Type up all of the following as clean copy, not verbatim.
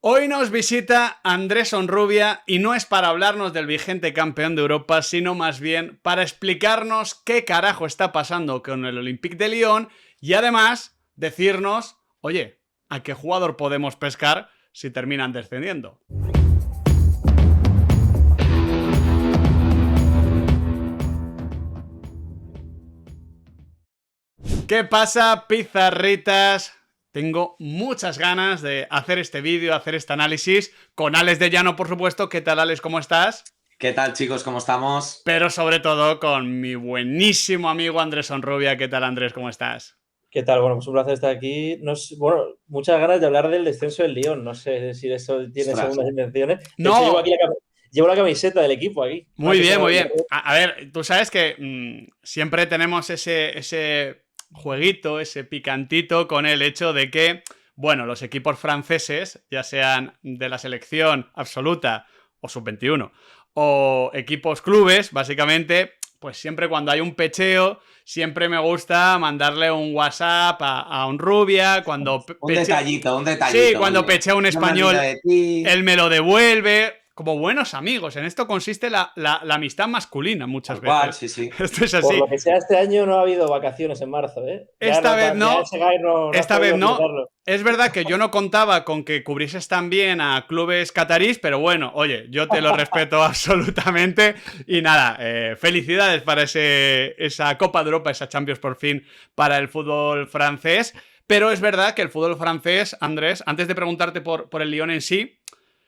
Hoy nos visita Andrés Honrubia y no es para hablarnos del vigente campeón de Europa, sino más bien para explicarnos qué carajo está pasando con el Olympique de Lyon y además decirnos, oye, ¿a qué jugador podemos pescar si terminan descendiendo? ¿Qué pasa, pizarritas? Tengo muchas ganas de hacer este vídeo, hacer este análisis con Alex de Llano, por supuesto. ¿Qué tal, Alex? ¿Cómo estás? ¿Qué tal, chicos? ¿Cómo estamos? Pero sobre todo con mi buenísimo amigo Andrés Honrubia. ¿Qué tal, Andrés? ¿Cómo estás? ¿Qué tal? Bueno, pues un placer estar aquí. Bueno, muchas ganas de hablar del descenso del Lyon. No sé si eso tiene Ostras. segundas intenciones. De hecho, No. llevo la camiseta del equipo aquí. Muy bien, muy bien. A ver, tú sabes que siempre tenemos ese jueguito, ese picantito con el hecho de que, bueno, los equipos franceses, ya sean de la selección absoluta o sub-21, o equipos clubes, básicamente, pues siempre cuando hay un pecheo, siempre me gusta mandarle un WhatsApp a Honrubia, cuando Un detallito. Sí, cuando Oye, pechea un no me español, olvido de ti. él me lo devuelve. Como buenos amigos. En esto consiste la amistad masculina muchas Tal cual, veces. sí, sí. Esto es Por así. lo que sea, este año no ha habido vacaciones en marzo, ¿eh? Esta vez no. Ese guy no has Esta vez podido no. utilizarlo. Es verdad que yo no contaba con que cubrieses también a clubes catarís, pero bueno, oye, yo te lo respeto absolutamente. Y nada, felicidades para esa Copa de Europa, esa Champions por fin para el fútbol francés. Pero es verdad que el fútbol francés, Andrés, antes de preguntarte por el Lyon en sí,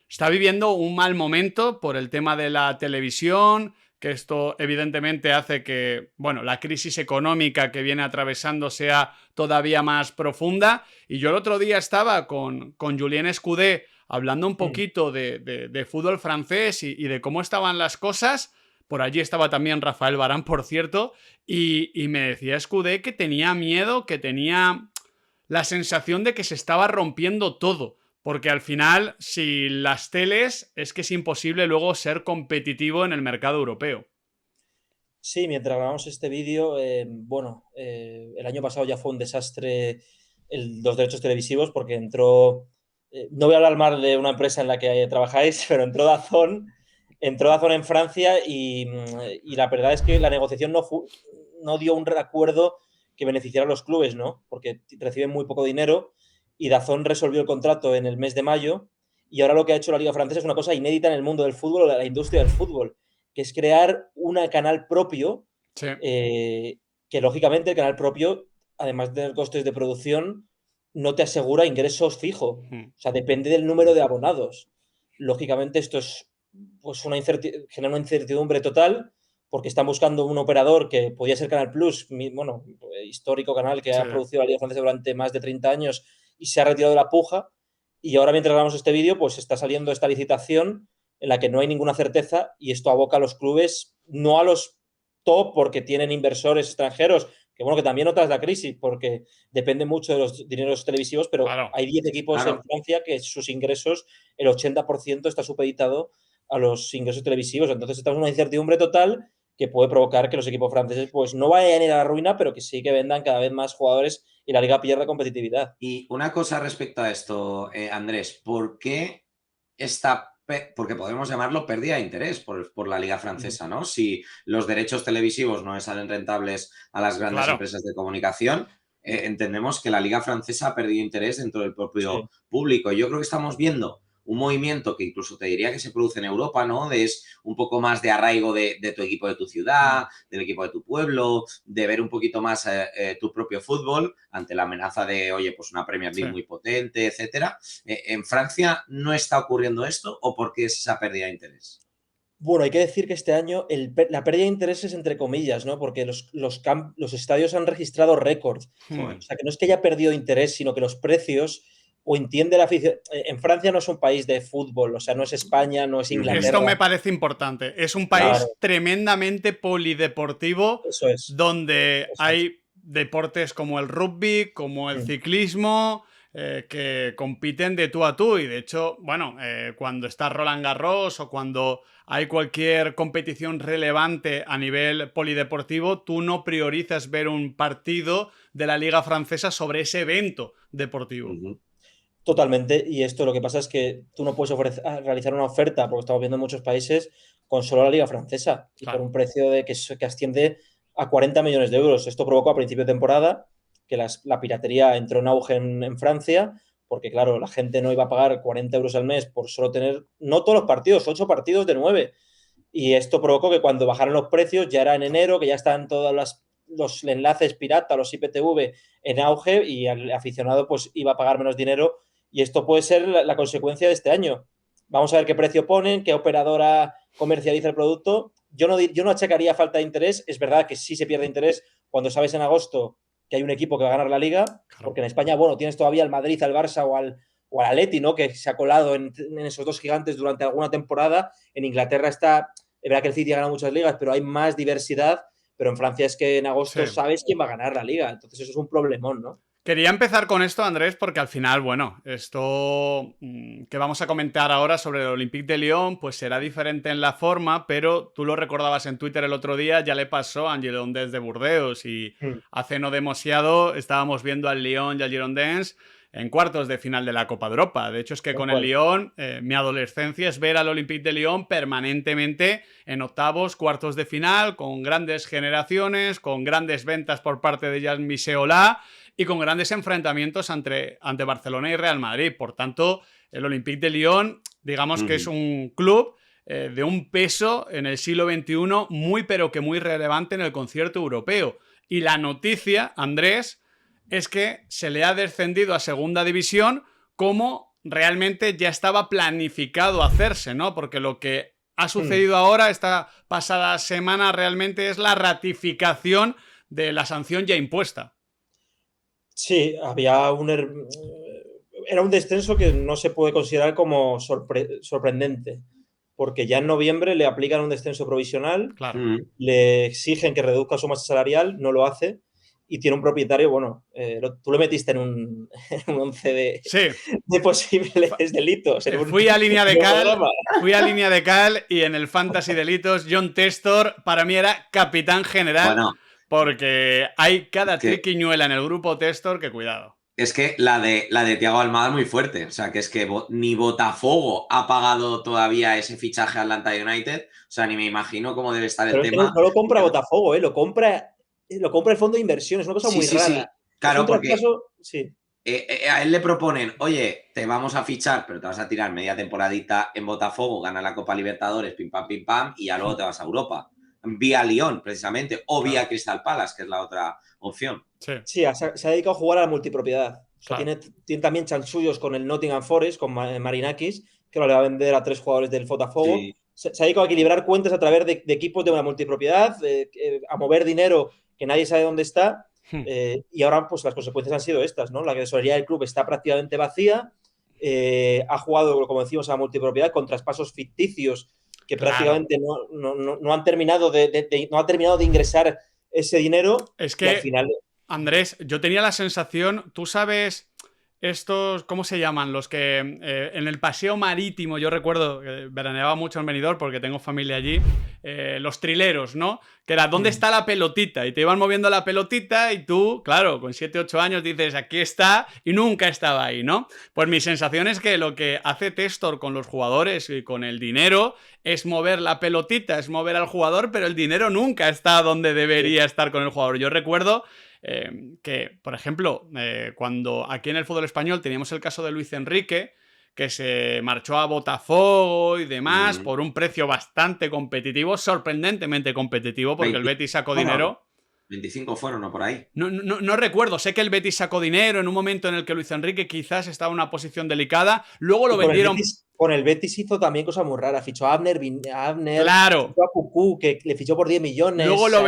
está viviendo un mal momento por el tema de la televisión, que esto evidentemente hace que, bueno, la crisis económica que viene atravesando sea todavía más profunda. Y yo el otro día estaba con Julien Escudé hablando un poquito de fútbol francés y de cómo estaban las cosas. Por allí estaba también Rafael Varane, por cierto, y me decía Escudé que tenía miedo, que tenía la sensación de que se estaba rompiendo todo. Porque al final, si las teles, es que es imposible luego ser competitivo en el mercado europeo. Sí, mientras grabamos este vídeo, el año pasado ya fue un desastre los derechos televisivos porque entró, no voy a hablar mal de una empresa en la que trabajáis, pero entró Dazón en Francia y la verdad es que la negociación no dio un acuerdo que beneficiara a los clubes, ¿no? Porque reciben muy poco dinero y Dazón resolvió el contrato en el mes de mayo y ahora lo que ha hecho la Liga Francesa es una cosa inédita en el mundo del fútbol o de la industria del fútbol, que es crear un canal propio, Sí. que lógicamente el canal propio, además de tener costes de producción, no te asegura ingresos fijos. O sea, depende del número de abonados. Lógicamente esto es pues genera una incertidumbre total porque están buscando un operador que podía ser Canal Plus, histórico canal que Sí. ha producido la Liga Francesa durante más de 30 años y se ha retirado de la puja. Y ahora, mientras grabamos este vídeo, pues está saliendo esta licitación en la que no hay ninguna certeza y esto aboca a los clubes, no a los top porque tienen inversores extranjeros, que bueno, que también notas la crisis porque depende mucho de los dineros televisivos, pero Claro. hay 10 equipos en Claro. Francia que sus ingresos, el 80% está supeditado a los ingresos televisivos. Entonces estamos en una incertidumbre total que puede provocar que los equipos franceses pues no vayan a ir a la ruina, pero que sí que vendan cada vez más jugadores y la liga pierda competitividad. Y una cosa respecto a esto, Andrés, ¿por qué porque podemos llamarlo pérdida de interés por la liga francesa, ¿no? Si los derechos televisivos no le salen rentables a las grandes empresas de comunicación, entendemos que la liga francesa ha perdido interés dentro del propio público. Yo creo que estamos viendo un movimiento que incluso te diría que se produce en Europa, ¿no? Es un poco más de arraigo de tu equipo de tu ciudad, del equipo de tu pueblo, de ver un poquito más tu propio fútbol ante la amenaza de, oye, pues una Premier League muy potente, etcétera. ¿En Francia no está ocurriendo esto o por qué es esa pérdida de interés? Bueno, hay que decir que este año la pérdida de intereses entre comillas, ¿no? Porque los estadios han registrado récords. O sea, que no es que haya perdido interés, sino que los precios o entiende la afición. En Francia no es un país de fútbol, o sea, no es España, no es Inglaterra. Esto me parece importante. Es un país tremendamente polideportivo, Eso es. donde Eso es. hay deportes como el rugby, como el ciclismo, que compiten de tú a tú. Y de hecho, bueno, cuando está Roland Garros o cuando hay cualquier competición relevante a nivel polideportivo, tú no priorizas ver un partido de la Liga Francesa sobre ese evento deportivo. Totalmente, y esto lo que pasa es que tú no puedes realizar una oferta, porque estamos viendo en muchos países, con solo la Liga Francesa y por Claro. un precio que asciende a 40 millones de euros. Esto provocó a principio de temporada que la piratería entró en auge en Francia, porque claro, la gente no iba a pagar 40 euros al mes por solo tener, no todos los partidos, 8 partidos de 9. Y esto provocó que cuando bajaron los precios, ya era en enero, que ya están todos los enlaces pirata, los IPTV en auge y el aficionado pues iba a pagar menos dinero y esto puede ser la consecuencia de este año. Vamos a ver qué precio ponen, qué operadora comercializa el producto. Yo no achacaría falta de interés. Es verdad que sí se pierde interés cuando sabes en agosto que hay un equipo que va a ganar la Liga, Claro. porque en España, bueno, tienes todavía al Madrid, al Barça o al Atleti, ¿no? Que se ha colado en esos dos gigantes durante alguna temporada. En Inglaterra está, es verdad que el City ha ganado muchas ligas, pero hay más diversidad. Pero en Francia es que en agosto Sí. sabes quién va a ganar la Liga. Entonces eso es un problemón, ¿no? Quería empezar con esto, Andrés, porque al final, bueno, esto que vamos a comentar ahora sobre el Olympique de Lyon, pues será diferente en la forma, pero tú lo recordabas en Twitter el otro día, ya le pasó a Girondins de Burdeos y hace no demasiado estábamos viendo al Lyon y al Girondins en cuartos de final de la Copa de Europa. De hecho, es que con el Lyon, mi adolescencia es ver al Olympique de Lyon permanentemente en octavos, cuartos de final, con grandes generaciones, con grandes ventas por parte de Jean-Michel Aulas y con grandes enfrentamientos ante Barcelona y Real Madrid. Por tanto, el Olympique de Lyon, digamos que es un club de un peso en el siglo XXI muy pero que muy relevante en el concierto europeo. Y la noticia, Andrés, es que se le ha descendido a segunda división como realmente ya estaba planificado hacerse, ¿no? Porque lo que ha sucedido ahora, esta pasada semana, realmente es la ratificación de la sanción ya impuesta. Sí, era un descenso que no se puede considerar como sorprendente, porque ya en noviembre le aplican un descenso provisional, claro. Le exigen que reduzca su masa salarial, no lo hace, y tiene un propietario, bueno, tú lo metiste en un 11 de posibles delitos. Fui a línea de cal y en el Fantasy Delitos John Testor para mí era capitán general, bueno, porque hay cada triquiñuela en el grupo Testor que cuidado. Es que la de Thiago Almada es muy fuerte. O sea, que es que ni Botafogo ha pagado todavía ese fichaje a Atlanta United. O sea, ni me imagino cómo debe estar el tema. No lo compra Botafogo, lo compra el fondo de inversión. Es una cosa muy rara. Sí. Claro, porque sí. A él le proponen, oye, te vamos a fichar, pero te vas a tirar media temporadita en Botafogo, gana la Copa Libertadores, pim pam, y ya luego te vas a Europa. Vía Lyon, precisamente, o vía Crystal Palace, que es la otra opción. Sí, se ha dedicado a jugar a la multipropiedad. O sea, tiene también chanchullos con el Nottingham Forest, con Marinakis, que lo le va a vender a 3 jugadores del Botafogo. Sí. Se ha dedicado a equilibrar cuentas a través de equipos de una multipropiedad, a mover dinero que nadie sabe dónde está. Y ahora, pues las consecuencias han sido estas, ¿no? La tesorería del club está prácticamente vacía. Ha jugado, como decimos, a la multipropiedad con traspasos ficticios que prácticamente no han terminado de ingresar ese dinero. Es que, al final, Andrés, yo tenía la sensación, tú sabes, estos, ¿cómo se llaman? Los que en el paseo marítimo, yo recuerdo que veraneaba mucho en Benidorm porque tengo familia allí, los trileros, ¿no? Que era, ¿dónde está la pelotita? Y te iban moviendo la pelotita y tú, claro, con 7, 8 años dices, aquí está, y nunca estaba ahí, ¿no? Pues mi sensación es que lo que hace Testor con los jugadores y con el dinero es mover la pelotita, es mover al jugador, pero el dinero nunca está donde debería estar con el jugador. Yo recuerdo que, por ejemplo, cuando aquí en el fútbol español teníamos el caso de Luis Enrique, que se marchó a Botafogo y demás por un precio bastante competitivo, sorprendentemente competitivo, porque el Betis sacó dinero. 25 fueron o por ahí. No recuerdo, sé que el Betis sacó dinero en un momento en el que Luis Enrique quizás estaba en una posición delicada, luego lo vendieron... Con el Betis hizo también cosas muy raras, fichó a Abner, claro, fichó a Cucú, que le fichó por 10 millones. Luego lo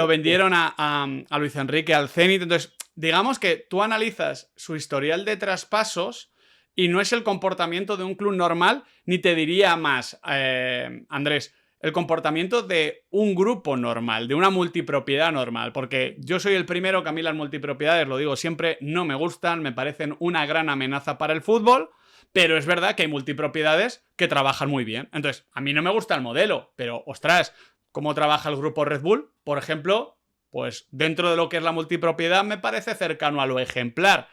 vendieron a Luis Enrique, al Zenit. Entonces, digamos que tú analizas su historial de traspasos y no es el comportamiento de un club normal, ni te diría más, Andrés, el comportamiento de un grupo normal, de una multipropiedad normal, porque yo soy el primero que a mí las multipropiedades, lo digo siempre, no me gustan, me parecen una gran amenaza para el fútbol, pero es verdad que hay multipropiedades que trabajan muy bien. Entonces, a mí no me gusta el modelo, pero, ostras, ¿cómo trabaja el grupo Red Bull? Por ejemplo, pues dentro de lo que es la multipropiedad me parece cercano a lo ejemplar.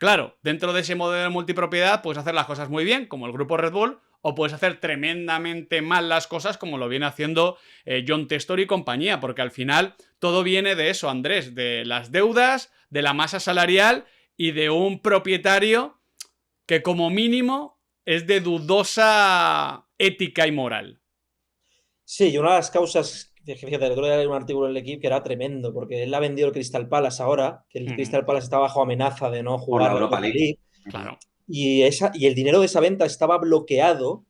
Claro, dentro de ese modelo de multipropiedad puedes hacer las cosas muy bien, como el grupo Red Bull, o puedes hacer tremendamente mal las cosas como lo viene haciendo John Testor y compañía, porque al final todo viene de eso, Andrés, de las deudas, de la masa salarial y de un propietario que como mínimo es de dudosa ética y moral. Sí, y una de las causas, fíjate, el otro día leí un artículo en el equipo que era tremendo, porque él ha vendido el Crystal Palace ahora, que el Crystal Palace está bajo amenaza de no Por la jugar la Europa Europa League. League, Claro. y el dinero de esa venta estaba bloqueado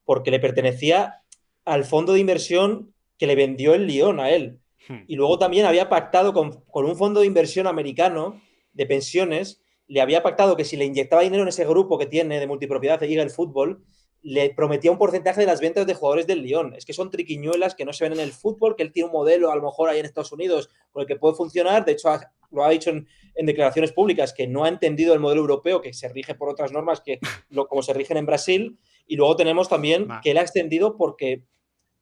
porque le pertenecía al fondo de inversión que le vendió el Lyon a él. Y luego también había pactado con un fondo de inversión americano de pensiones, le había pactado que si le inyectaba dinero en ese grupo que tiene de multipropiedad de Liga el Fútbol, le prometía un porcentaje de las ventas de jugadores del Lyon. Es que son triquiñuelas que no se ven en el fútbol, que él tiene un modelo a lo mejor ahí en Estados Unidos con el que puede funcionar. De hecho, lo ha dicho en declaraciones públicas que no ha entendido el modelo europeo, que se rige por otras normas como se rigen en Brasil. Y luego tenemos también que él ha extendido porque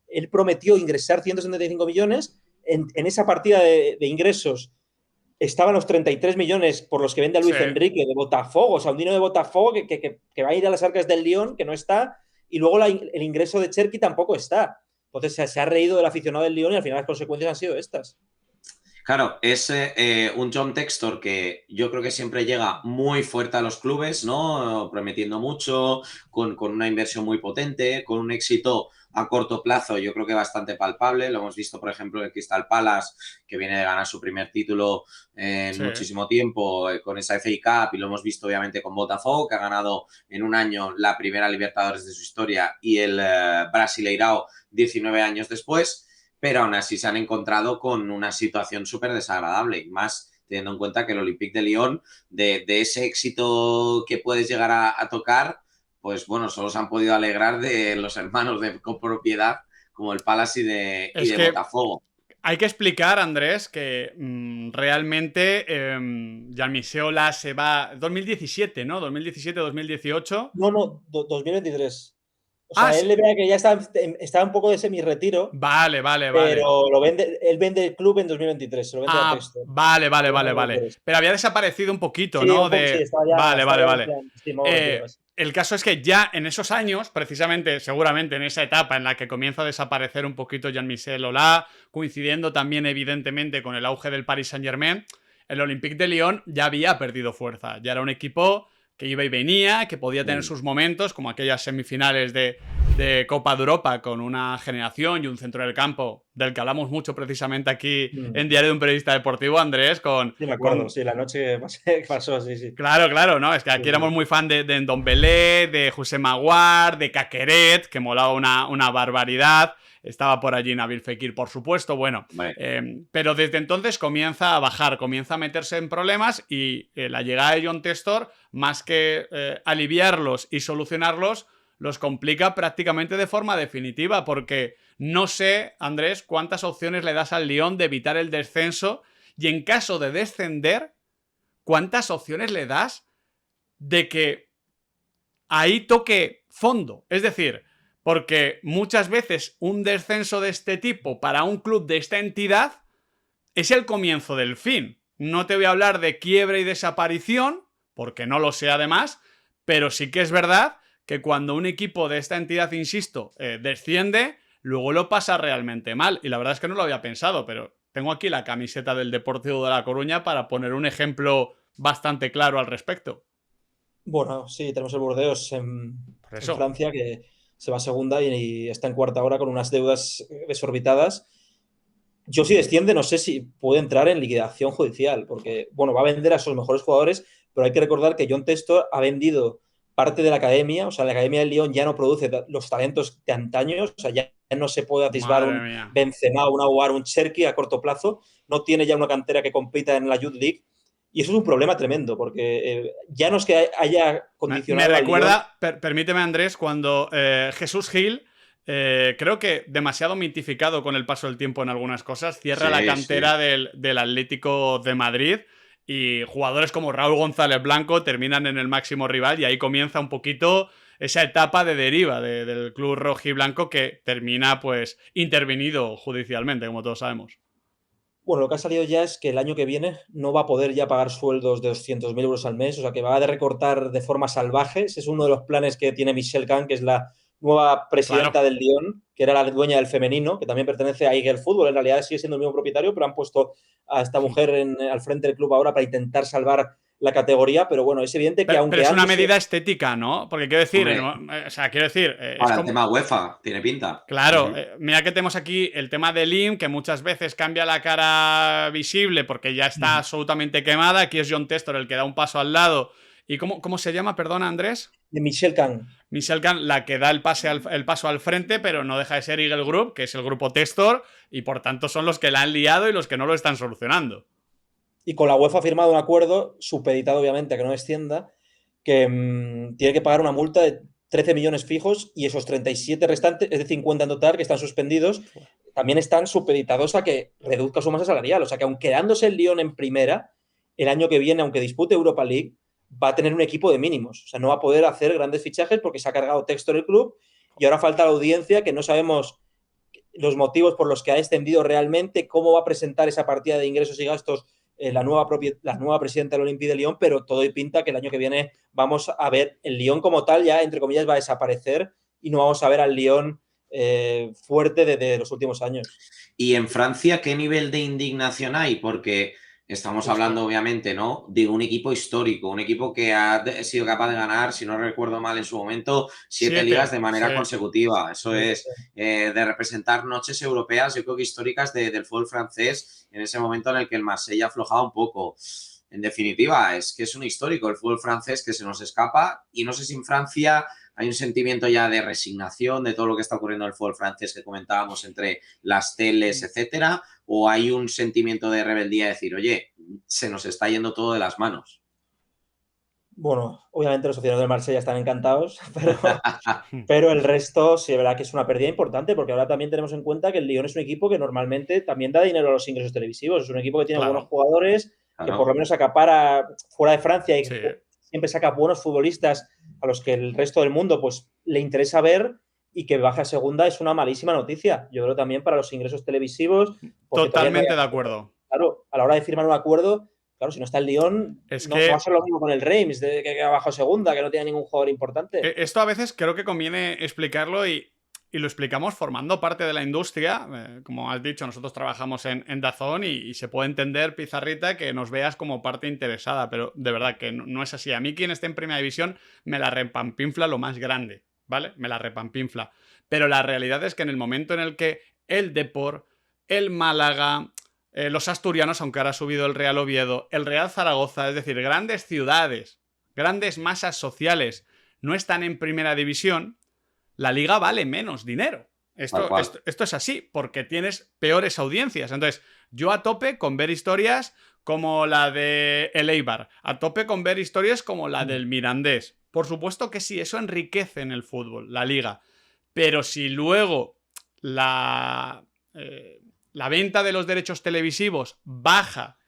él prometió ingresar 175 millones. En esa partida de ingresos estaban los 33 millones por los que vende a Luis Enrique de Botafogo, o sea, un dinero de Botafogo que va a ir a las arcas del Lyon, que no está, y luego el ingreso de Cherki tampoco está. Entonces se ha reído del aficionado del Lyon y al final las consecuencias han sido estas. Claro, es un John Textor que yo creo que siempre llega muy fuerte a los clubes, ¿no? Prometiendo mucho, con una inversión muy potente, con un éxito a corto plazo, yo creo que bastante palpable. Lo hemos visto, por ejemplo, en el Crystal Palace, que viene de ganar su primer título en muchísimo tiempo con esa FA Cup, y lo hemos visto obviamente con Botafogo, que ha ganado en un año la primera Libertadores de su historia, y el Brasileirao 19 años después. Pero aún así se han encontrado con una situación súper desagradable, y más teniendo en cuenta que el Olympique de Lyon, de ese éxito que puedes llegar a tocar, pues bueno, solo se han podido alegrar de los hermanos de copropiedad como el Palace y de Botafogo. Hay que explicar, Andrés, que realmente Jean-Michel Aulas se va 2017, ¿no? 2017-2018. No, 2023. O sea, él le vea que ya está un poco de semi-retiro. Vale. Pero él vende el club en 2023, se lo vende a Textor. Vale. Pero había desaparecido un poquito, sí, ¿no? Sí, estaba ya, vale. El caso es que ya en esos años, precisamente, seguramente en esa etapa en la que comienza a desaparecer un poquito Jean-Michel Aulas, coincidiendo también evidentemente con el auge del Paris Saint-Germain, el Olympique de Lyon ya había perdido fuerza. Ya era un equipo que iba y venía, que podía tener sus momentos, como aquellas semifinales de Copa de Europa con una generación y un centro del campo, del que hablamos mucho precisamente aquí en Diario de un Periodista Deportivo, Andrés, Sí, me acuerdo, sí, la noche que pasó, sí. Claro, ¿no? Es que aquí éramos muy fan de Ndombele, de José Maguar, de Caqueret, que molaba una barbaridad. Estaba por allí Nabil Fekir, por supuesto, bueno. Pero desde entonces comienza a bajar, comienza a meterse en problemas, y la llegada de John Textor, más que aliviarlos y solucionarlos, los complica prácticamente de forma definitiva, porque no sé, Andrés, cuántas opciones le das al Lyon de evitar el descenso, y en caso de descender, cuántas opciones le das de que ahí toque fondo. Es decir, porque muchas veces un descenso de este tipo para un club de esta entidad es el comienzo del fin. No te voy a hablar de quiebra y desaparición, porque no lo sé además, pero sí que es verdad que cuando un equipo de esta entidad, insisto, desciende, luego lo pasa realmente mal. Y la verdad es que no lo había pensado, pero tengo aquí la camiseta del Deportivo de La Coruña para poner un ejemplo bastante claro al respecto. Bueno, sí, tenemos el Burdeos en Francia, que se va a segunda y está en cuarta ahora con unas deudas desorbitadas. Yo, si desciende, no sé si puede entrar en liquidación judicial, porque, bueno, va a vender a sus mejores jugadores, pero hay que recordar que John Textor ha vendido parte de la academia, o sea, la academia del Lyon ya no produce los talentos de antaño, o sea, ya no se puede atisbar un Benzema, un Aouar, un Cherki a corto plazo, no tiene ya una cantera que compita en la Youth League, y eso es un problema tremendo, porque ya no es que haya condicionado. Me recuerda, permíteme, Andrés, cuando Jesús Gil, creo que demasiado mitificado con el paso del tiempo en algunas cosas, cierra la cantera del Atlético de Madrid, y jugadores como Raúl González Blanco terminan en el máximo rival, y ahí comienza un poquito esa etapa de deriva del club rojiblanco, que termina pues intervenido judicialmente, como todos sabemos. Bueno, lo que ha salido ya es que el año que viene no va a poder ya pagar sueldos de 200.000 euros al mes, o sea que va a recortar de forma salvaje. Ese es uno de los planes que tiene Michelle Kahn, que es la nueva presidenta Claro. del Lyon, que era la dueña del femenino, que también pertenece a Eagle Fútbol. En realidad sigue siendo el mismo propietario, pero han puesto a esta mujer al frente del club ahora para intentar salvar la categoría. Pero bueno, es evidente que Pero aunque es una antes... medida estética, ¿no? Porque quiero decir, Hombre, o sea, quiero decir, es para el como. tema UEFA, tiene pinta. Claro, mira que tenemos aquí el tema del IM, que muchas veces cambia la cara visible porque ya está absolutamente quemada. Aquí es John Testor el que da un paso al lado. ¿Y cómo se llama, perdona, Andrés? De Michelle Kahn. Michelle Kahn, la que da el paso al frente, pero no deja de ser Eagle Group, que es el grupo Testor, y por tanto son los que la han liado y los que no lo están solucionando. Y con la UEFA ha firmado un acuerdo, supeditado obviamente a que no descienda, que tiene que pagar una multa de 13 millones fijos y esos 37 restantes, es de 50 en total, que están suspendidos, también están supeditados a que reduzca su masa salarial. O sea que aun quedándose el Lyon en primera, el año que viene, aunque dispute Europa League, va a tener un equipo de mínimos. O sea, no va a poder hacer grandes fichajes porque se ha cargado texto el club y ahora falta la audiencia, que no sabemos los motivos por los que ha descendido realmente, cómo va a presentar esa partida de ingresos y gastos la nueva presidenta del Olympique de Lyon, pero todo pinta que el año que viene vamos a ver el Lyon como tal, ya entre comillas va a desaparecer y no vamos a ver al Lyon fuerte de los últimos años. ¿Y en Francia qué nivel de indignación hay? Porque estamos hablando, obviamente, ¿no?, de un equipo histórico, un equipo que ha sido capaz de ganar, si no recuerdo mal en su momento, 7 ligas de manera consecutiva. Eso es de representar noches europeas, yo creo que históricas del fútbol francés, en ese momento en el que el Marsella aflojaba un poco. En definitiva, es que es un histórico el fútbol francés que se nos escapa, y no sé si en Francia hay un sentimiento ya de resignación de todo lo que está ocurriendo en el fútbol francés que comentábamos entre las teles, etcétera, o hay un sentimiento de rebeldía de decir, oye, se nos está yendo todo de las manos. Bueno, obviamente los aficionados del Marsella están encantados, pero el resto sí es verdad que es una pérdida importante, porque ahora también tenemos en cuenta que el Lyon es un equipo que normalmente también da dinero a los ingresos televisivos. Es un equipo que tiene buenos jugadores, que por lo menos acapara fuera de Francia y siempre saca buenos futbolistas a los que el resto del mundo pues le interesa ver, y que baje a segunda es una malísima noticia. Yo creo también para los ingresos televisivos. Totalmente de acuerdo. Claro, a la hora de firmar un acuerdo, claro, si no está el Lyon, no va a ser lo mismo con el Reims, que ha bajado segunda, que no tiene ningún jugador importante. Esto a veces creo que conviene explicarlo y lo explicamos formando parte de la industria. Como has dicho, nosotros trabajamos en DAZN y se puede entender, Pizarrita, que nos veas como parte interesada, pero de verdad que no es así. A mí quien esté en Primera División me la repampinfla lo más grande, ¿vale? Me la repampinfla. Pero la realidad es que en el momento en el que el Depor, el Málaga, los asturianos, aunque ahora ha subido el Real Oviedo, el Real Zaragoza, es decir, grandes ciudades, grandes masas sociales, no están en Primera División, la liga vale menos dinero. Esto es así, porque tienes peores audiencias. Entonces, yo a tope con ver historias como la de el Eibar, a tope con ver historias como la del Mirandés. Por supuesto que sí, eso enriquece en el fútbol, la liga. Pero si luego la venta de los derechos televisivos baja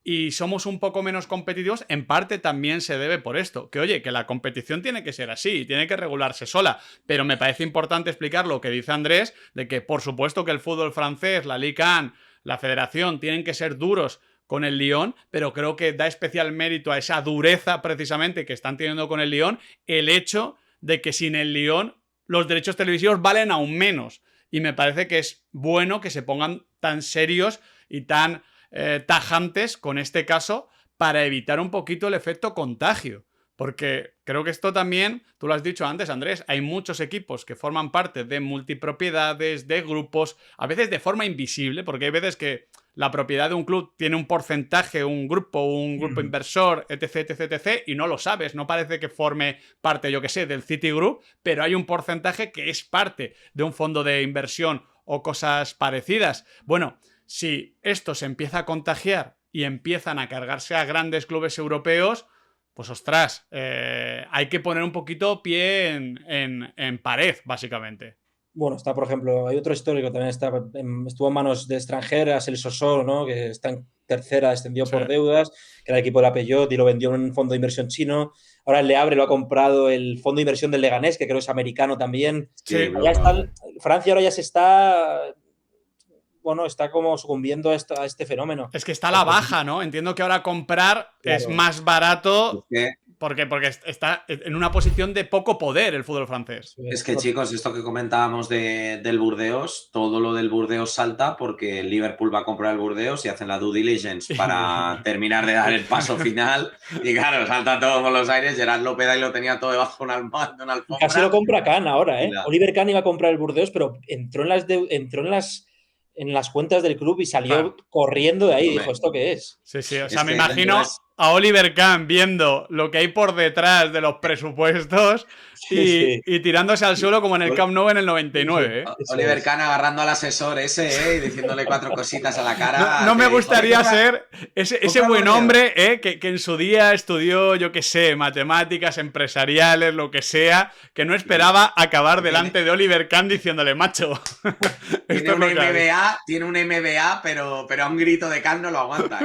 y somos un poco menos competitivos, en parte también se debe por esto. Que oye, que la competición tiene que ser así, tiene que regularse sola. Pero me parece importante explicar lo que dice Andrés, de que por supuesto que el fútbol francés, la Ligue 1, la Federación, tienen que ser duros con el Lyon, pero creo que da especial mérito a esa dureza precisamente que están teniendo con el Lyon, el hecho de que sin el Lyon los derechos televisivos valen aún menos. Y me parece que es bueno que se pongan tan serios y tan tajantes con este caso para evitar un poquito el efecto contagio. Porque creo que esto también, tú lo has dicho antes, Andrés, hay muchos equipos que forman parte de multipropiedades, de grupos, a veces de forma invisible, porque hay veces que la propiedad de un club tiene un porcentaje, un grupo inversor, etc, etc, etc, y no lo sabes, no parece que forme parte, yo que sé, del Citigroup, pero hay un porcentaje que es parte de un fondo de inversión o cosas parecidas. Bueno, si esto se empieza a contagiar y empiezan a cargarse a grandes clubes europeos, pues ostras, hay que poner un poquito pie en pared, básicamente. Bueno, está, por ejemplo, hay otro histórico también, estuvo en manos de extranjeras, el Sosol, ¿no?, que está en tercera, descendió por deudas, que era el equipo de la Peugeot y lo vendió en un fondo de inversión chino. Ahora el Le Havre lo ha comprado el fondo de inversión del Leganés, que creo es americano también. Sí. Ya está, Francia ahora ya se está bueno, está como sucumbiendo a este fenómeno. Es que está a la baja, ¿no? Entiendo que ahora comprar es más barato porque está en una posición de poco poder el fútbol francés. Es que, chicos, esto que comentábamos del Burdeos, todo lo del Burdeos salta porque el Liverpool va a comprar el Burdeos y hacen la due diligence para terminar de dar el paso final. Y claro, salta todo por los aires. Gerard López ahí lo tenía todo debajo de una alfombra. Casi lo compra Kahn ahora, ¿eh? Mira. Oliver Kahn iba a comprar el Burdeos, pero entró en las cuentas del club y salió corriendo de ahí. Dijo, ¿esto qué es? Sí, sí. O sea, me imagino a Oliver Kahn viendo lo que hay por detrás de los presupuestos y tirándose al suelo como en el Camp Nou en el 99. Oliver Kahn agarrando al asesor ese y diciéndole 4 cositas a la cara. No me gustaría ser ese buen hombre que en su día estudió, yo qué sé, matemáticas, empresariales, lo que sea, que no esperaba acabar delante de Oliver Kahn diciéndole, macho. Tiene un MBA, pero a un grito de Kahn no lo aguanta.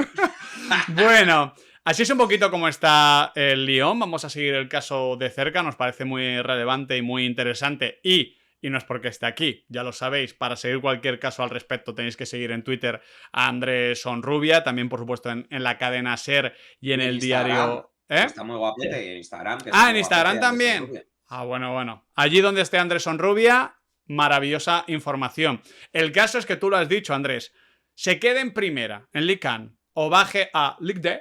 Bueno, así es un poquito como está el Lyon. Vamos a seguir el caso de cerca. Nos parece muy relevante y muy interesante. Y no es porque esté aquí, ya lo sabéis. Para seguir cualquier caso al respecto tenéis que seguir en Twitter a Andrés Sonrubia. También, por supuesto, en la cadena SER y en el diario... Está muy guapete en Instagram. En Instagram también. Bueno. Allí donde esté Andrés Sonrubia, maravillosa información. El caso es que tú lo has dicho, Andrés. Se quede en primera, en Ligue 1, o baje a Ligue 2.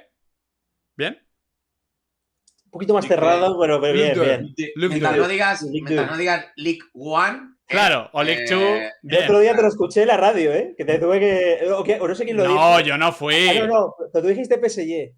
¿Bien? Un poquito más cerrado, pero bien. Mientras no digas Ligue 1. Claro, o Ligue 2. El otro día te lo escuché en la radio, ¿eh? Que te tuve que... O no sé quién lo dijo. No, yo no fui. No, tú dijiste PSG.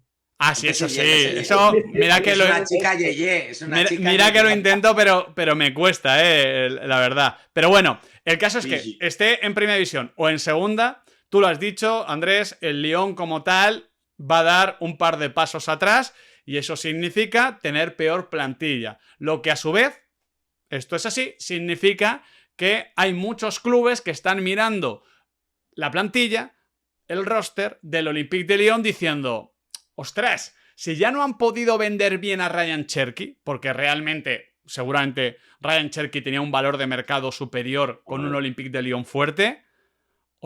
Sí, eso sí. Eso, mira que es una chica yeye. Mira que lo intento, pero me cuesta, la verdad. Pero bueno, el caso es que esté en primera división o en segunda. Tú lo has dicho, Andrés, el Lyon como tal va a dar un par de pasos atrás y eso significa tener peor plantilla. Lo que a su vez, esto es así, significa que hay muchos clubes que están mirando la plantilla, el roster del Olympique de Lyon diciendo, ostras, si ya no han podido vender bien a Ryan Cherki, porque realmente, seguramente Ryan Cherki tenía un valor de mercado superior con un Olympique de Lyon fuerte...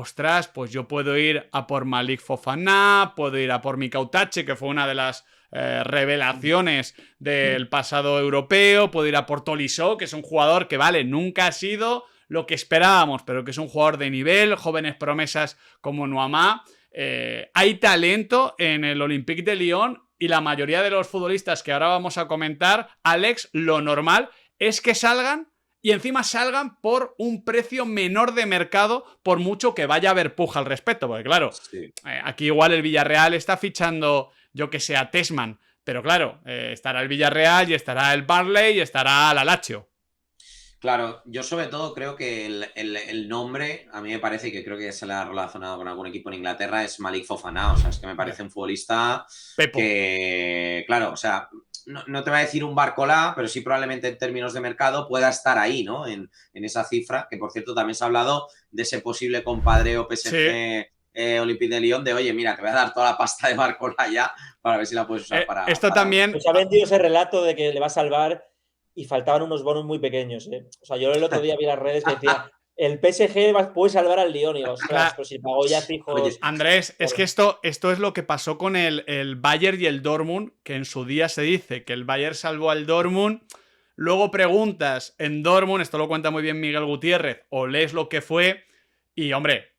Ostras, pues yo puedo ir a por Malik Fofana, puedo ir a por Mika Utache, que fue una de las revelaciones del pasado europeo, puedo ir a por Tolisso, que es un jugador que, vale, nunca ha sido lo que esperábamos, pero que es un jugador de nivel, jóvenes promesas como Nuamá. Hay talento en el Olympique de Lyon y la mayoría de los futbolistas que ahora vamos a comentar, Alex, lo normal es que salgan y encima salgan por un precio menor de mercado, por mucho que vaya a haber puja al respecto. Porque claro, aquí igual el Villarreal está fichando, yo que sé, a Tessman. Pero claro, estará el Villarreal y estará el Burnley y estará la Lazio. Claro, yo sobre todo creo que el nombre, a mí me parece, y que creo que se le ha relacionado con algún equipo en Inglaterra, es Malik Fofana. O sea, es que me parece un futbolista que, claro, o sea... No te voy a decir un Barcolá, pero sí probablemente en términos de mercado pueda estar ahí, ¿no? En esa cifra, que por cierto también se ha hablado de ese posible compadreo PSG Olympique de Lyon, de oye, mira, te voy a dar toda la pasta de Barcolá ya para ver si la puedes usar para... Esto también... Pues ha vendido ese relato de que le va a salvar y faltaban unos bonos muy pequeños, ¿eh? O sea, yo el otro día vi las redes que decía... El PSG puede salvar al Lyon y ostras, pues si pagó ya fijos... Oye, Andrés, es que esto es lo que pasó con el Bayern y el Dortmund, que en su día se dice que el Bayern salvó al Dortmund. Luego preguntas en Dortmund, esto lo cuenta muy bien Miguel Gutiérrez, o lees lo que fue, y hombre,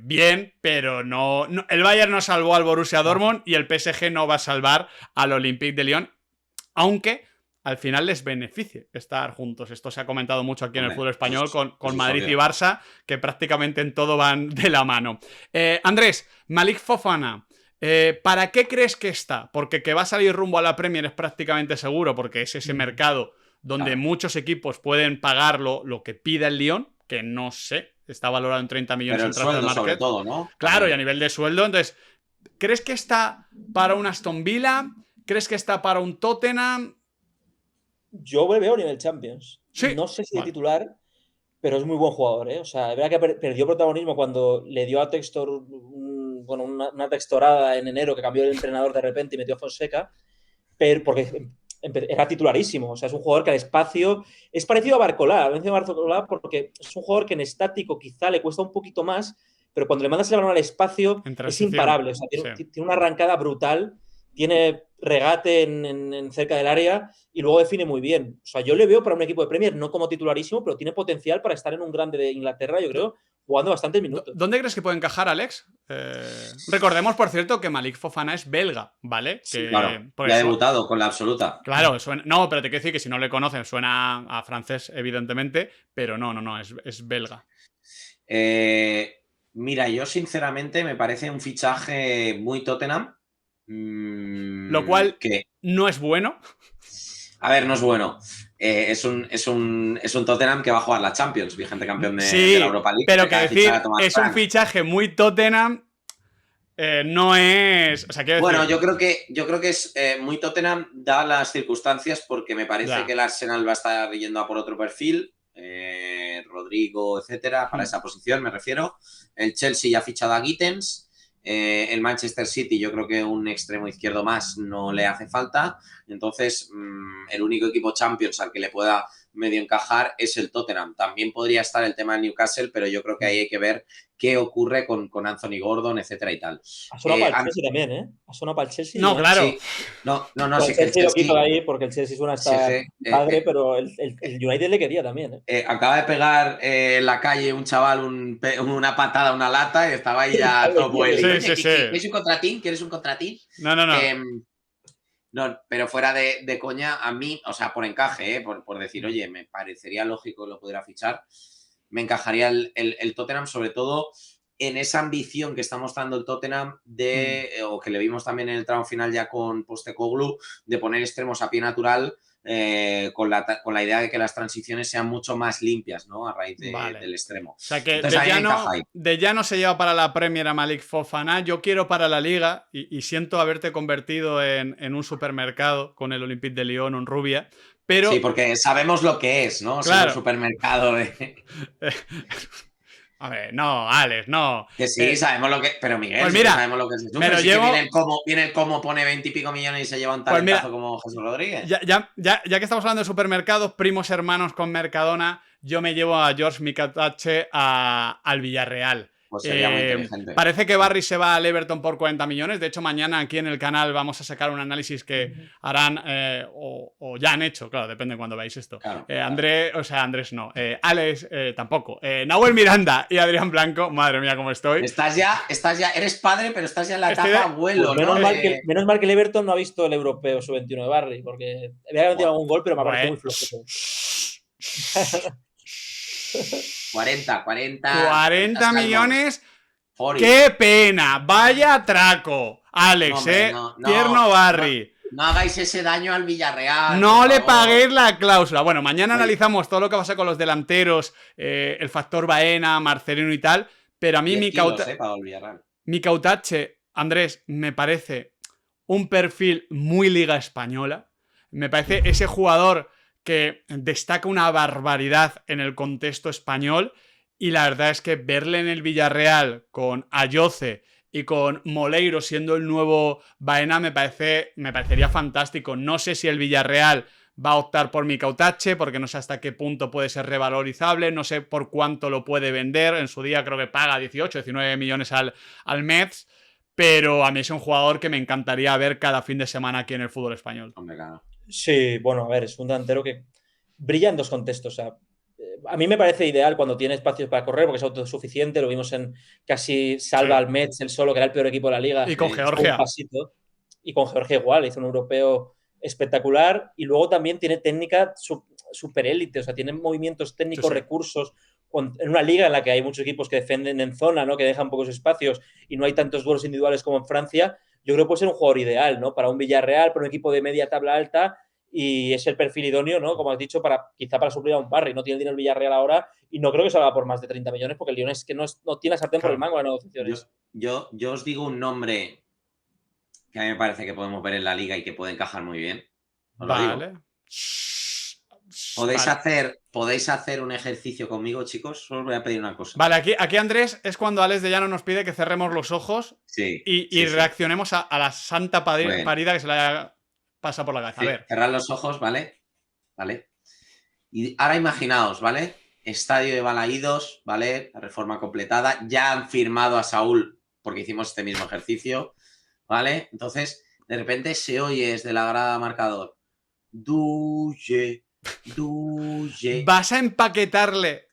bien, pero no, el Bayern no salvó al Borussia Dortmund y el PSG no va a salvar al Olympique de Lyon, aunque... al final les beneficie estar juntos. Esto se ha comentado mucho aquí en el fútbol español con Madrid y Barça, que prácticamente en todo van de la mano. Andrés, Malik Fofana, ¿para qué crees que está? Porque que va a salir rumbo a la Premier es prácticamente seguro, porque es ese mercado donde muchos equipos pueden pagar lo que pida el Lyon, que no sé, está valorado en 30 millones en Transfer Market. Sobre todo, ¿no? Claro, y a nivel de sueldo. Entonces, ¿crees que está para un Aston Villa? ¿Crees que está para un Tottenham? Yo le veo a nivel Champions. Sí. No sé si de titular, pero es muy buen jugador, ¿eh? O sea, es verdad que perdió protagonismo cuando le dio a Textor una textorada en enero, que cambió el entrenador de repente y metió a Fonseca, pero porque era titularísimo. O sea, es un jugador que al espacio es parecido a Barcolá. Porque es un jugador que en estático quizá le cuesta un poquito más, pero cuando le mandas el balón al espacio En es transición, imparable. O sea, sí. tiene una arrancada brutal, tiene regate en cerca del área y luego define muy bien. O sea, yo le veo para un equipo de Premier, no como titularísimo, pero tiene potencial para estar en un grande de Inglaterra, yo creo, jugando bastantes minutos. ¿Dónde crees que puede encajar, Alex? Recordemos, por cierto, que Malik Fofana es belga, ¿vale? Sí, Que, claro. por Ya ha eso, debutado con la absoluta. claro, no, pero te quiero decir que si no le conocen, suena a francés, evidentemente, pero no, es belga. Mira, yo sinceramente me parece un fichaje muy Tottenham. Lo cual Que, no es bueno. a ver, no es bueno. Es un Tottenham que va a jugar la Champions, vigente campeón de Sí, la Europa League. pero que que acaba de decir, fichar a Thomas es un Frank. fichaje muy Tottenham, no es... O sea, quiero Bueno, decir... yo creo que es muy Tottenham, dadas las circunstancias, porque me parece Ya. que el Arsenal va a estar yendo a por otro perfil, Rodrigo, etcétera, para esa posición, me refiero. El Chelsea ya ha fichado a Gittens. El Manchester City, yo creo que un extremo izquierdo más no le hace falta. Entonces, el único equipo Champions al que le pueda medio encajar es el Tottenham. También podría estar el tema del Newcastle, pero yo creo que ahí hay que ver qué ocurre con Anthony Gordon, etcétera y tal. Ha sonado para el Chelsea también, ¿eh? Ha sonado para el Chelsea. No, claro. Sí. No, sí que el Chelsea lo quito de ahí porque el Chelsea suena hasta padre, pero el United le quería también, ¿eh? Acaba de pegar en la calle un chaval una patada a una lata y estaba ahí ya todo boiling. Sí. ¿Quieres un contratín? ¿Quieres un contratín? No. No, pero fuera de coña, a mí, o sea, por encaje, por decir, oye, me parecería lógico que lo pudiera fichar, me encajaría el Tottenham, sobre todo en esa ambición que está mostrando el Tottenham o que le vimos también en el tramo final ya con Postecoglou, de poner extremos a pie natural, con la idea de que las transiciones sean mucho más limpias, ¿no? A raíz del extremo. O sea que Entonces, de Llano se lleva para la Premier a Malik Fofana. Yo quiero para la Liga, y siento haberte convertido en un supermercado con el Olympique de Lyon, un rubia. Pero... Sí, porque sabemos lo que es, ¿no? Claro. Ser un supermercado de... A ver, no, Alex, no. Que sí, sabemos lo que... Pero Miguel, pues mira, sabemos lo que es. Me lo sí llevo... que viene el como pone 20 y pico millones y se lleva un talentazo como Jesús Rodríguez. Ya que estamos hablando de supermercados, primos hermanos con Mercadona, yo me llevo a George Mikatache al Villarreal. Pues sería muy inteligente. Parece que Barry se va al Everton por 40 millones. De hecho, mañana aquí en el canal vamos a sacar un análisis que harán o ya han hecho, claro, depende de cuando veáis esto. Claro, Andrés no. Alex tampoco. Nahuel Miranda y Adrián Blanco. Madre mía, cómo estoy. Estás ya, eres padre, pero estás ya en la etapa abuelo, pues ¿no? Menos mal que el Everton no ha visto el europeo sub-21 de Barry, porque había metido algún gol, pero me ha parecido muy flojo. 40 millones. ¡Qué pena! ¡Vaya atraco! Alex, tierno Barry. No hagáis ese daño al Villarreal. No le paguéis la cláusula. Bueno, mañana analizamos todo lo que pasa con los delanteros, el factor Baena, Marcelino y tal, pero a mí Mikatache, Andrés, me parece un perfil muy Liga Española. Me parece ese jugador que destaca una barbaridad en el contexto español, y la verdad es que verle en el Villarreal con Ayoce y con Moleiro siendo el nuevo Baena me parecería fantástico. No sé si el Villarreal va a optar por Mikatache, porque no sé hasta qué punto puede ser revalorizable, no sé por cuánto lo puede vender. En su día creo que paga 18, 19 millones al Metz, pero a mí es un jugador que me encantaría ver cada fin de semana aquí en el fútbol español. Hombre, claro. Sí, bueno, a ver, es un delantero que brilla en dos contextos. O sea, a mí me parece ideal cuando tiene espacios para correr, porque es autosuficiente. Lo vimos en casi salva al Metz, el solo, que era el peor equipo de la liga. Y con Georgia. Y con Georgia igual, hizo un europeo espectacular. Y luego también tiene técnica super élite, o sea, tiene movimientos técnicos, recursos. En una liga en la que hay muchos equipos que defienden en zona, ¿no? Que dejan pocos espacios y no hay tantos duelos individuales como en Francia, yo creo que puede ser un jugador ideal, ¿no? Para un Villarreal, para un equipo de media tabla alta, y es el perfil idóneo, ¿no? Como has dicho, quizá para suplir a un Barry. No tiene el dinero el Villarreal ahora y no creo que salga por más de 30 millones, porque el Lyon es que no tiene la sartén por el mango de negociaciones. Yo os digo un nombre que a mí me parece que podemos ver en la liga y que puede encajar muy bien. Vale. ¿Podéis hacer un ejercicio conmigo, chicos? Solo os voy a pedir una cosa. Vale, aquí Andrés es cuando Alex de Llano nos pide que cerremos los ojos y reaccionemos a la santa parida que se le haya pasado por la cabeza. A ver. Cerrad los ojos, ¿vale? Y ahora imaginaos, ¿vale? estadio de Balaídos, ¿vale? La reforma completada. Ya han firmado a Saúl porque hicimos este mismo ejercicio, ¿vale? Entonces, de repente se oye desde la grada marcador. Duye, duye. ¿Vas a empaquetarle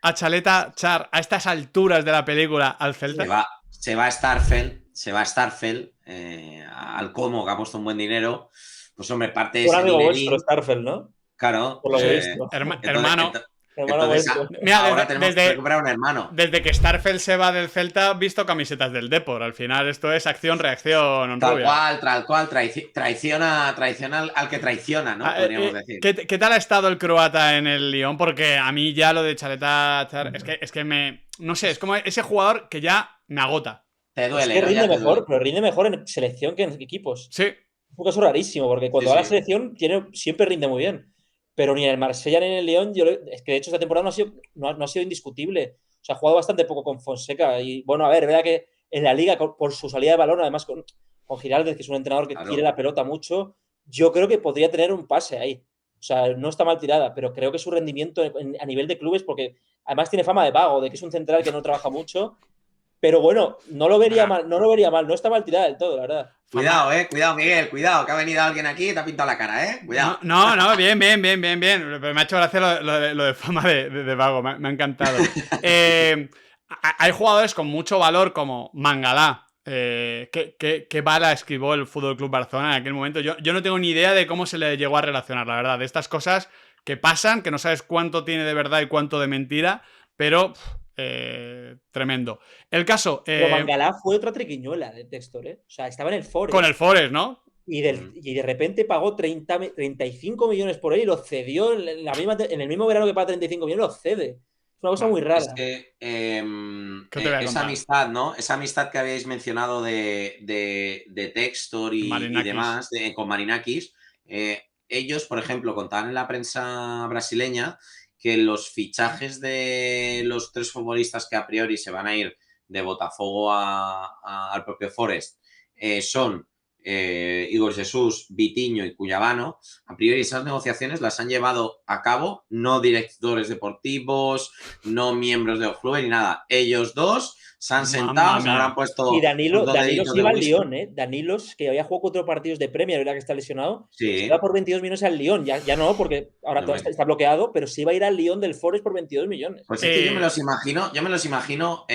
a Chaleta Char a estas alturas de la película al Celta? Se va a Starfel, al Como, que ha puesto un buen dinero. Pues hombre, parte de Un ese amigo dinerín. vuestro, Starfel, ¿no? Claro. Por lo que he visto. Hermano. Hermano vuestro. Mira, ahora tenemos que recuperar un hermano. Desde que Starfel se va del Celta, visto camisetas del Depor. Al final esto es acción-reacción. Tal cual, traiciona al que traiciona, ¿no? Podríamos decir. ¿Qué tal ha estado el croata en el Lyon? Porque a mí ya lo de Chaleta es que me... No sé, es como ese jugador que ya me agota. Te duele. Es que rinde mejor, pero rinde mejor en selección que en equipos. Sí. Un caso rarísimo, porque cuando va a la selección siempre rinde muy bien. Pero ni en el Marsella ni en el Lyon, es que de hecho esta temporada no ha sido indiscutible. O sea, ha jugado bastante poco con Fonseca. Y bueno, a ver, es verdad que en la liga, por su salida de balón, además con Giraldez, que es un entrenador que quiere la pelota mucho, yo creo que podría tener un pase ahí. O sea, no está mal tirada, pero creo que su rendimiento a nivel de clubes, porque además tiene fama de vago, de que es un central que no trabaja mucho. Pero bueno, no lo vería mal, no está mal tirada del todo, la verdad. Cuidado, Miguel, cuidado, que ha venido alguien aquí y te ha pintado la cara, cuidado. No, bien. Me ha hecho gracia lo de fama de vago, me ha encantado. Hay jugadores con mucho valor como Mangalá. ¿Qué bala esquivó el Fútbol Club Barcelona en aquel momento? Yo no tengo ni idea de cómo se le llegó a relacionar, la verdad. De estas cosas que pasan, que no sabes cuánto tiene de verdad y cuánto de mentira, pero tremendo. El caso... Pero Mangalá fue otra triquiñuela de Textor, ¿eh? O sea, estaba en el Forest. Con el Forest, ¿no? Y de repente pagó 35 millones por él y lo cedió en el mismo verano que paga 35 millones, lo cede. Es una cosa muy rara. Es que esa amistad, ¿no? Esa amistad que habéis mencionado de Textor y demás, con Marinakis, ellos, por ejemplo, contaban en la prensa brasileña que los fichajes de los 3 futbolistas que a priori se van a ir de Botafogo al propio Forest son Igor Jesús, Vitinho y Cuyabano. A priori esas negociaciones las han llevado a cabo no directores deportivos, no miembros de Club ni nada. Ellos dos se han sentado, se habrán puesto... Y Danilo se iba al Lyon, ¿eh? Danilo, que había jugado 4 partidos de Premier, ¿verdad? Que está lesionado. Se iba por 22 millones al Lyon. Ya no, porque ahora todo está bloqueado, pero se iba a ir al Lyon del Forest por 22 millones. Pues es que yo me los imagino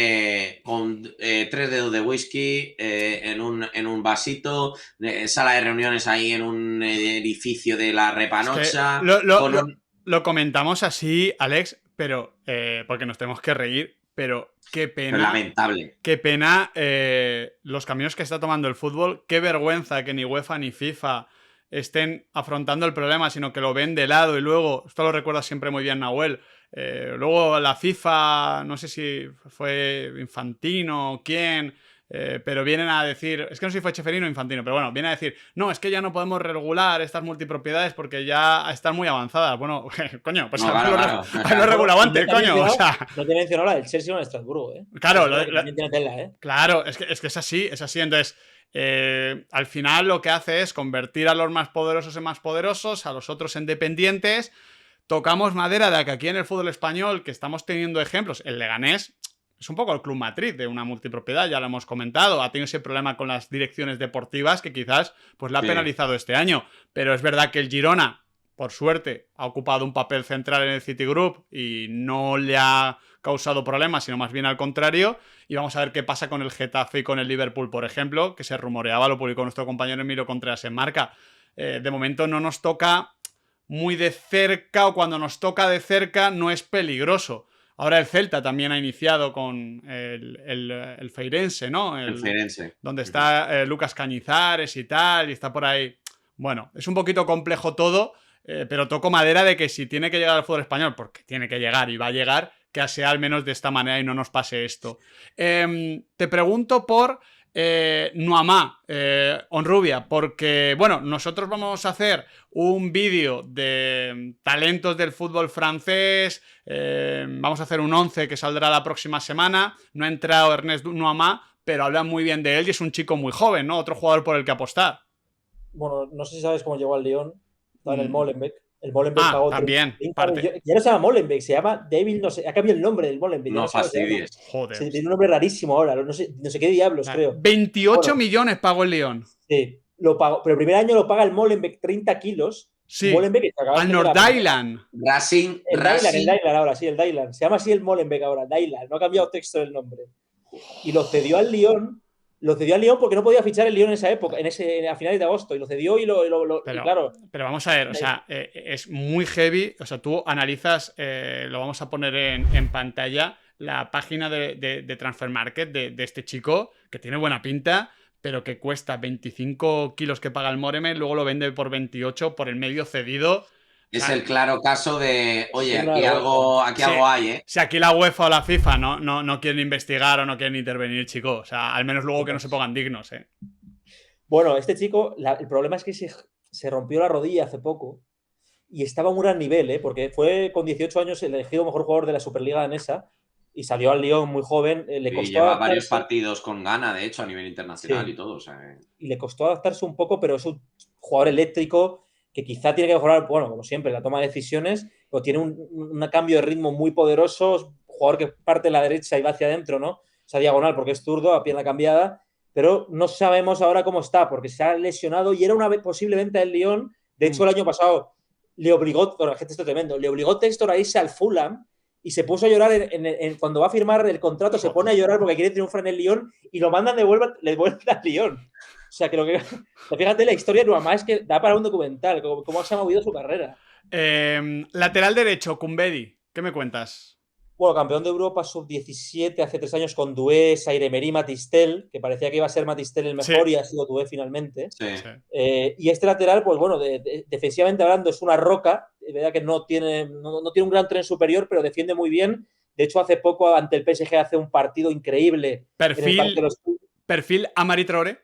con 3 dedos de whisky en un vasito, sala de reuniones ahí en un edificio de la Repanocha. Lo comentamos así, Alex, pero porque nos tenemos que reír, pero qué pena. Pero lamentable. Qué pena los caminos que está tomando el fútbol. Qué vergüenza que ni UEFA ni FIFA estén afrontando el problema, sino que lo ven de lado y luego, esto lo recuerda siempre muy bien Nahuel, luego la FIFA, no sé si fue Infantino o quién... pero vienen a decir, es que no sé si fue Cheferino o Infantino, pero bueno, viene a decir, no, es que ya no podemos regular estas multipropiedades porque ya están muy avanzadas. Bueno, coño, pues no, lo regulado antes, coño. O sea, no te mencionó la del Chelsea o en Estrasburgo, ¿eh? Claro, claro, es que es así. Entonces, al final lo que hace es convertir a los más poderosos en más poderosos, a los otros en dependientes. Tocamos madera de que aquí en el fútbol español, que estamos teniendo ejemplos, el Leganés es un poco el club matriz de una multipropiedad, ya lo hemos comentado. Ha tenido ese problema con las direcciones deportivas que quizás pues, la ha penalizado este año. Pero es verdad que el Girona, por suerte, ha ocupado un papel central en el Citigroup y no le ha causado problemas, sino más bien al contrario. Y vamos a ver qué pasa con el Getafe y con el Liverpool, por ejemplo, que se rumoreaba, lo publicó nuestro compañero Emilio Contreras en Marca. De momento no nos toca muy de cerca, o cuando nos toca de cerca no es peligroso. Ahora el Celta también ha iniciado con el Feirense, ¿no? El Feirense. Donde está Lucas Cañizares y tal, y está por ahí. Bueno, es un poquito complejo todo, pero toco madera de que si tiene que llegar al fútbol español, porque tiene que llegar y va a llegar, que sea al menos de esta manera y no nos pase esto. Te pregunto por Nuamá, Honrubia, porque, bueno, nosotros vamos a hacer un vídeo de talentos del fútbol francés, vamos a hacer un 11 que saldrá la próxima semana. No ha entrado Ernest Nuamá, pero hablan muy bien de él y es un chico muy joven, ¿no? Otro jugador por el que apostar. Bueno, no sé si sabes cómo llegó al Lyon, estaba en el Molenbeek. El Molenbeek pagó también, 30 parte. millones. Ya no se llama Molenbeek, se llama David, no sé, ha cambiado el nombre del Molenbeek. No fastidies. Joder. Tiene un nombre rarísimo ahora, no sé qué diablos, creo. 28 millones pagó el Lyon. Sí, lo pagó, pero el primer año lo paga el Molenbeek 30 kilos. Sí, Molenbeek, al Nordirland. Racing. El Dylan ahora, sí, el Dylan. Se llama así el Molenbeek ahora, Dylan. No ha cambiado texto del nombre. Y lo cedió al Lyon. Lo cedió al Lyon porque no podía fichar el Lyon en esa época, a finales de agosto. Y lo cedió y claro. Pero vamos a ver, o sea, es muy heavy. O sea, tú analizas, lo vamos a poner en pantalla, la página de Transfer Market de este chico, que tiene buena pinta, pero que cuesta 25 kilos que paga el Molenbeek, luego lo vende por 28 por el medio cedido. Es el claro caso de, oye, Sí, aquí algo hay, ¿eh? Si aquí la UEFA o la FIFA no quieren investigar o no quieren intervenir, chico. O sea, al menos luego que no se pongan dignos, ¿eh? Bueno, este chico, el problema es que se rompió la rodilla hace poco y estaba a un gran nivel, ¿eh? Porque fue con 18 años elegido mejor jugador de la Superliga danesa y salió al Lyon muy joven. Le costó lleva varios partidos con gana, de hecho, a nivel internacional y todo. O sea, y le costó adaptarse un poco, pero es un jugador eléctrico que quizá tiene que mejorar, bueno, como siempre, la toma de decisiones, pero tiene un cambio de ritmo muy poderoso, jugador que parte de la derecha y va hacia adentro, ¿no? Esa diagonal, porque es zurdo, a pierna cambiada, pero no sabemos ahora cómo está, porque se ha lesionado y era una posible venta del Lyon. De hecho, el año pasado le obligó, bueno, gente, esto es tremendo, le obligó Textor a irse al Fulham y se puso a llorar cuando va a firmar el contrato, se pone a llorar porque quiere triunfar en el Lyon y lo mandan le vuelven al Lyon. O sea, que fíjate, la historia de Nuamá es que da para un documental, cómo se ha movido su carrera. Lateral derecho, Kumbedi, ¿qué me cuentas? Bueno, campeón de Europa sub-17 hace 3 años con Doué, Saire-Emery, Matistel, que parecía que iba a ser Matistel el mejor y ha sido Doué finalmente. Sí. Y este lateral, pues bueno, defensivamente hablando, es una roca. Es verdad que no tiene un gran tren superior, pero defiende muy bien. De hecho, hace poco ante el PSG hace un partido increíble. Perfil Amari Traoré.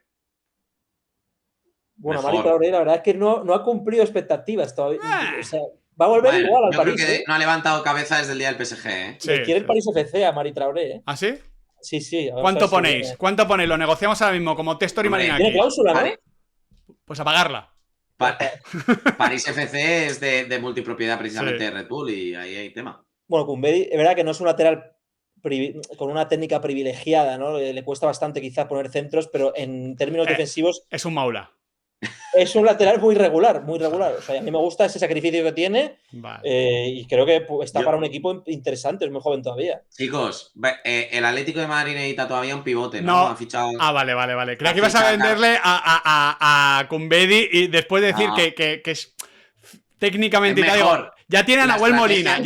Bueno, Amari Traoré, la verdad es que no ha cumplido expectativas todavía. O sea, va a volver igual al París. Creo que no ha levantado cabeza desde el día del PSG, ¿eh? Sí, quiere el París FC a Amari Traoré, ¿eh? ¿Ah, sí? Sí, sí. ¿Cuánto ponéis? ¿Cuánto ponéis? Lo negociamos ahora mismo, como Textor y Marinaki. Tiene cláusula, ¿no? Pues a pagarla. París FC es de multipropiedad precisamente de Red Bull y ahí hay tema. Bueno, Kumbedi, es verdad que no es un lateral con una técnica privilegiada, ¿no? Le cuesta bastante quizás poner centros, pero en términos defensivos... Es un maula. Es un lateral muy regular, muy regular. O sea, a mí me gusta ese sacrificio que tiene y creo que está para un equipo interesante, es muy joven todavía. Chicos, el Atlético de Madrid necesita todavía un pivote, ¿no? Ha fichado... vale. Creo que ibas a venderle a Kumbedi y después decir que es técnicamente... Ya tiene a Nahuel Molina,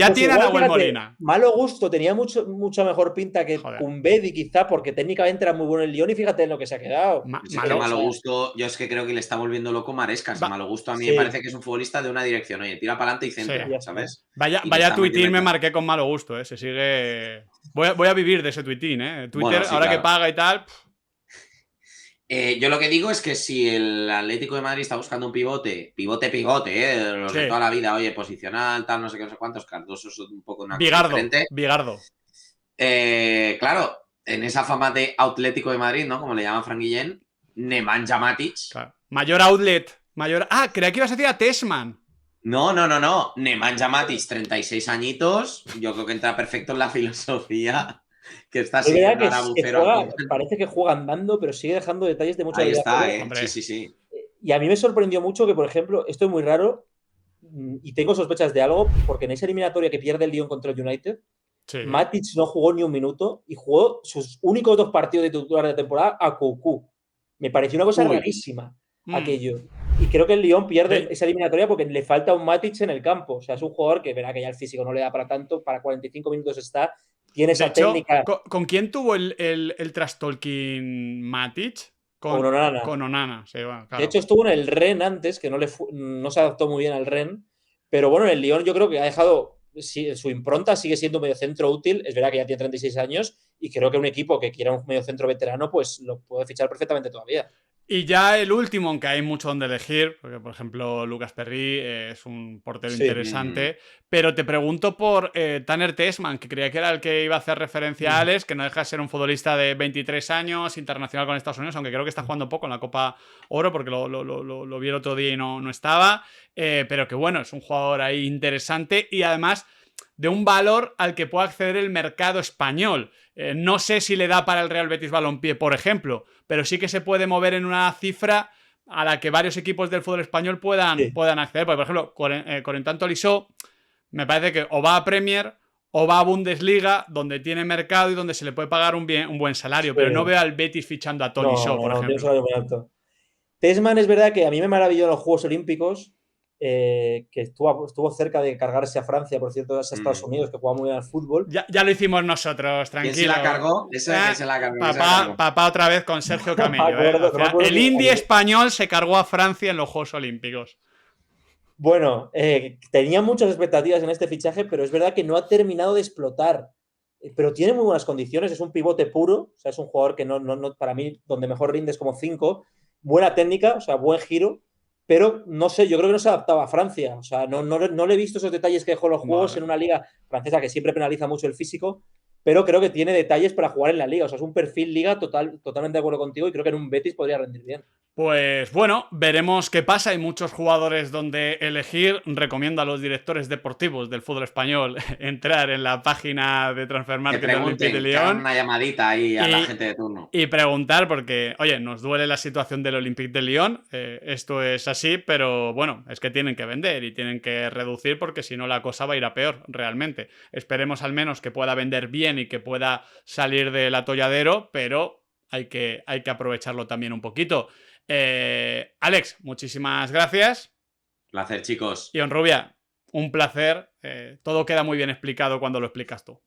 Molina. Malo gusto, tenía mucha mejor pinta que Kumbedi quizá, porque técnicamente era muy bueno el Lyon y fíjate en lo que se ha quedado. Malo gusto, yo es que creo que le está volviendo loco Maresca. Malo gusto a mí me parece que es un futbolista de una dirección. Oye, tira para adelante y centra, ¿sabes? Vaya tuitín me marqué con malo gusto, ¿eh? Se sigue... Voy a vivir de ese tuitín, ¿eh? Twitter, ahora que paga y tal... Yo lo que digo es que si el Atlético de Madrid está buscando un pivote, los de toda la vida, oye, posicional, tal, no sé qué, no sé cuántos, Cardoso es un poco una cosa diferente. Bigardo. Claro, en esa fama de Atlético de Madrid, ¿no? Como le llaman Fran Guillén, Nemanja Matic. Claro. Mayor outlet. Creía que ibas a decir a Tessman. No. Nemanja Matic, 36 añitos. Yo creo que entra perfecto en la filosofía. Que está siguiendo al agujero. Parece que juega andando, pero sigue dejando detalles de mucha Ahí está, sí. Y a mí me sorprendió mucho que, por ejemplo, esto es muy raro y tengo sospechas de algo, porque en esa eliminatoria que pierde el Lyon contra el United, Matic no jugó ni un minuto y jugó sus únicos 2 partidos de titular de temporada a Coucou. Me pareció una cosa rarísima aquello. Y creo que el Lyon pierde esa eliminatoria porque le falta un Matic en el campo. O sea, es un jugador que verá que ya el físico no le da para tanto, para 45 minutos está. Tiene esa técnica. ¿Con quién tuvo el trash-talking Matic? Con Onana. Con Onana, sí, bueno, claro. De hecho, estuvo en el Rennes antes, que no se adaptó muy bien al Rennes. Pero bueno, en el Lyon yo creo que ha dejado su impronta, sigue siendo un mediocentro útil. Es verdad que ya tiene 36 años y creo que un equipo que quiera un mediocentro veterano, pues lo puede fichar perfectamente todavía. Y ya el último, aunque hay mucho donde elegir, porque por ejemplo Lucas Perry es un portero interesante, pero te pregunto por Tanner Tessmann, que creía que era el que iba a hacer referencia a Alex, que no deja de ser un futbolista de 23 años, internacional con Estados Unidos, aunque creo que está jugando poco en la Copa Oro, porque lo vi el otro día y no estaba, pero que bueno, es un jugador ahí interesante y además de un valor al que pueda acceder el mercado español. No sé si le da para el Real Betis Balompié, por ejemplo, pero sí que se puede mover en una cifra a la que varios equipos del fútbol español puedan acceder. Porque, por ejemplo, Corentin Tolisso me parece que o va a Premier o va a Bundesliga, donde tiene mercado y donde se le puede pagar un buen salario, pero no veo al Betis fichando a Tolisso, por ejemplo. Tiene un salario muy alto. Tessmann es verdad que a mí me maravilló en los Juegos Olímpicos, que estuvo cerca de cargarse a Francia, por cierto, a Estados Unidos, que juega muy bien al fútbol. Ya lo hicimos nosotros, tranquilo. ¿Quién se la cargó? ¿Quién se la cargó? Papá otra vez con Sergio Camello. El Indy español se cargó a Francia en los Juegos Olímpicos. Bueno, tenía muchas expectativas en este fichaje, pero es verdad que no ha terminado de explotar. Pero tiene muy buenas condiciones, es un pivote puro, o sea, es un jugador que no para mí, donde mejor rinde es como 5, buena técnica, o sea, buen giro, pero no sé, yo creo que no se adaptaba a Francia, o sea, no le he visto esos detalles que dejó los juegos en una liga francesa que siempre penaliza mucho el físico, pero creo que tiene detalles para jugar en la liga, o sea, es un perfil liga totalmente de acuerdo contigo y creo que en un Betis podría rendir bien. Pues bueno, veremos qué pasa. Hay muchos jugadores donde elegir. Recomiendo a los directores deportivos del fútbol español entrar en la página de Transfermarkt del Olympique de Lyon. Una llamadita ahí a la gente de turno. Y preguntar, porque, oye, nos duele la situación del Olympique de Lyon. Esto es así, pero bueno, es que tienen que vender y tienen que reducir porque si no la cosa va a ir a peor, realmente. Esperemos al menos que pueda vender bien y que pueda salir del atolladero, pero hay que aprovecharlo también un poquito. Alex, muchísimas gracias. Placer, chicos. Y Onrubia, un placer. Todo queda muy bien explicado cuando lo explicas tú.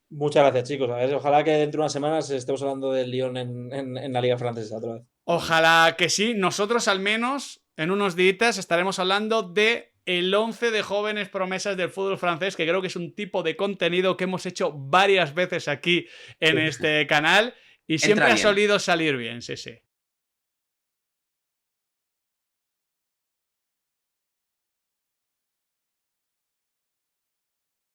Muchas gracias, chicos. A ver, ojalá que dentro de unas semanas estemos hablando del Lyon en la Liga Francesa otra vez. Ojalá que sí. Nosotros al menos en unos días estaremos hablando de el 11 de jóvenes promesas del fútbol francés, que creo que es un tipo de contenido que hemos hecho varias veces aquí en este canal y siempre ha solido salir bien, sí.